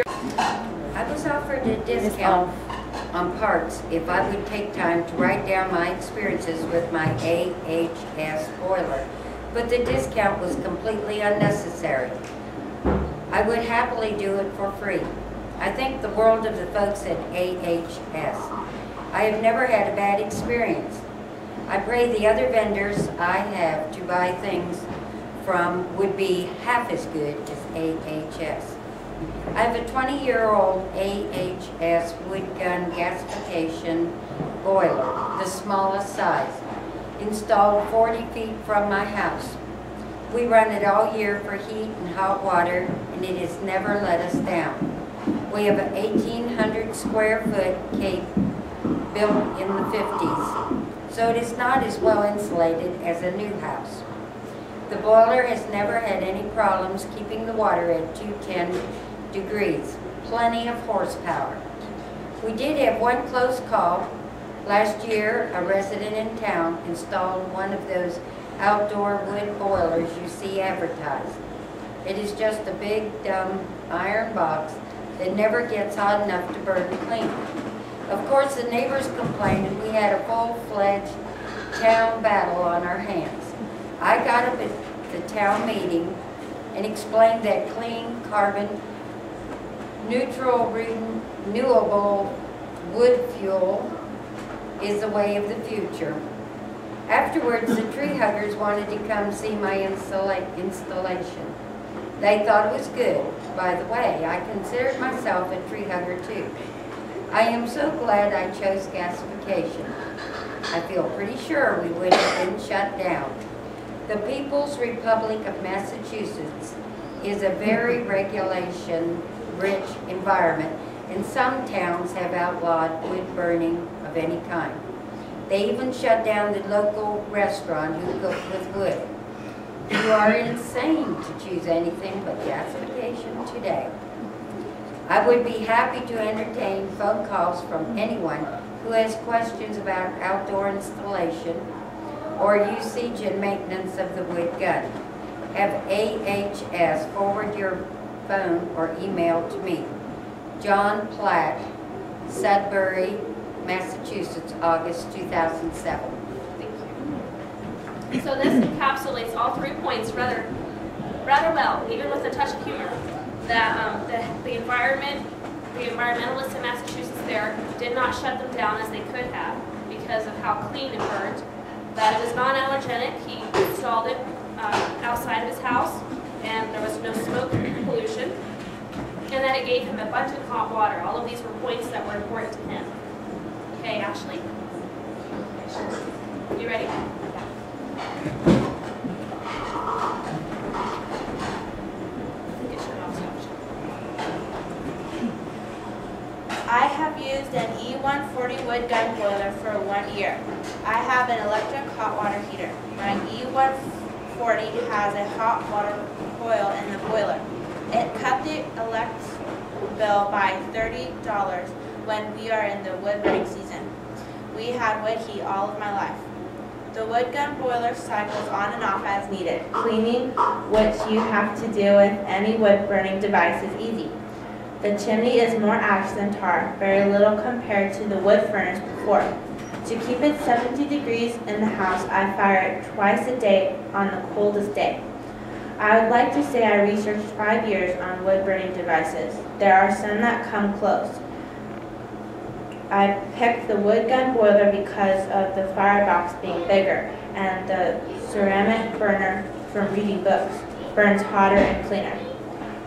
I was offered a discount on parts if I would take time to write down my experiences with my AHS boiler, but the discount was completely unnecessary. I would happily do it for free. I think the world of the folks at AHS. I have never had a bad experience. I pray the other vendors I have to buy things from would be half as good as AHS. I have a 20-year-old AHS wood gun gasification boiler, the smallest size, installed 40 feet from my house. We run it all year for heat and hot water, and it has never let us down. We have an 1,800 square foot cape built in the 50s, so it is not as well insulated as a new house. The boiler has never had any problems keeping the water at 210 degrees, plenty of horsepower. We did have one close call. Last year, a resident in town installed one of those outdoor wood boilers you see advertised. It is just a big, dumb iron box that never gets hot enough to burn clean. Of course, the neighbors complained and we had a full-fledged town battle on our hands. I got up at the town meeting and explained that clean, carbon, neutral, renewable wood fuel is the way of the future. Afterwards, the tree huggers wanted to come see my installation. They thought it was good. By the way, I considered myself a tree hugger too. I am so glad I chose gasification. I feel pretty sure we would have been shut down. The People's Republic of Massachusetts is a very regulation-rich environment, and some towns have outlawed wood burning of any kind. They even shut down the local restaurant who cooked with wood. You are insane to choose anything but gasification today. I would be happy to entertain phone calls from anyone who has questions about outdoor installation or usage and maintenance of the wood gun. Have AHS forward your phone or email to me. John Platt, Sudbury, Massachusetts, August 2007. Thank you. So this encapsulates all 3 points rather well, even with a touch of humor. That the environmentalists in Massachusetts there did not shut them down as they could have because of how clean it burned. That it was non-allergenic. He installed it outside of his house, and there was no smoke pollution, and that it gave him abundant hot water. All of these were points that were important to him. Okay, Ashley? You ready? I have used an E140 wood gun boiler for 1 year. I have an electric hot water heater. My E140 has a hot water coil in the boiler. It cut the electric bill by $30 when we are in the wood burning season. We had wood heat all of my life. The wood gun boiler cycles on and off as needed. Cleaning, which you have to do with any wood burning device, is easy. The chimney is more ash than tar, very little compared to the wood furnace before. To keep it 70 degrees in the house, I fire it twice a day on the coldest day. I would like to say I researched 5 years on wood burning devices. There are some that come close. I picked the wood gun boiler because of the firebox being bigger, and the ceramic burner from reading books burns hotter and cleaner.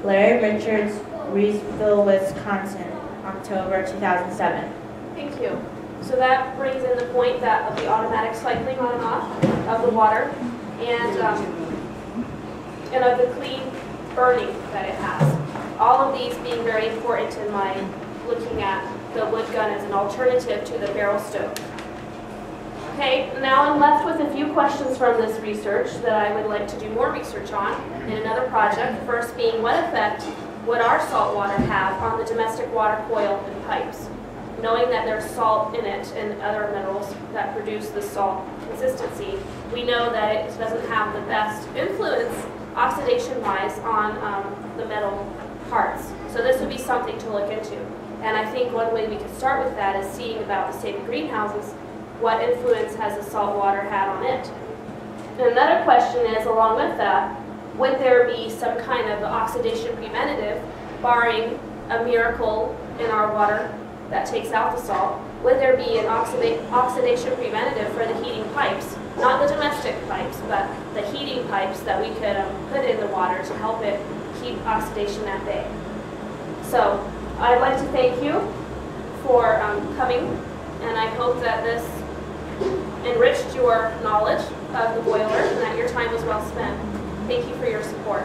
Larry Richards, Reesville, Wisconsin, October 2007. Thank you. So that brings in the point that of the automatic cycling on and off of the water, and of the clean burning that it has. All of these being very important in my looking at the wood gun as an alternative to the barrel stove. Okay, now I'm left with a few questions from this research that I would like to do more research on in another project. First being, what effect would our salt water have on the domestic water coil and pipes? Knowing that there's salt in it and other minerals that produce the salt consistency, we know that it doesn't have the best influence oxidation-wise on the metal parts. So this would be something to look into. And I think one way we could start with that is seeing about the state of greenhouses. What influence has the salt water had on it? And another question is, along with that, would there be some kind of oxidation preventative, barring a miracle in our water that takes out the salt? Would there be an oxidation preventative for the heating pipes? Not the domestic pipes, but the heating pipes that we could put in the water to help it keep oxidation at bay. So I'd like to thank you for coming, and I hope that this enriched your knowledge of the boiler and that your time was well spent. Thank you for your support.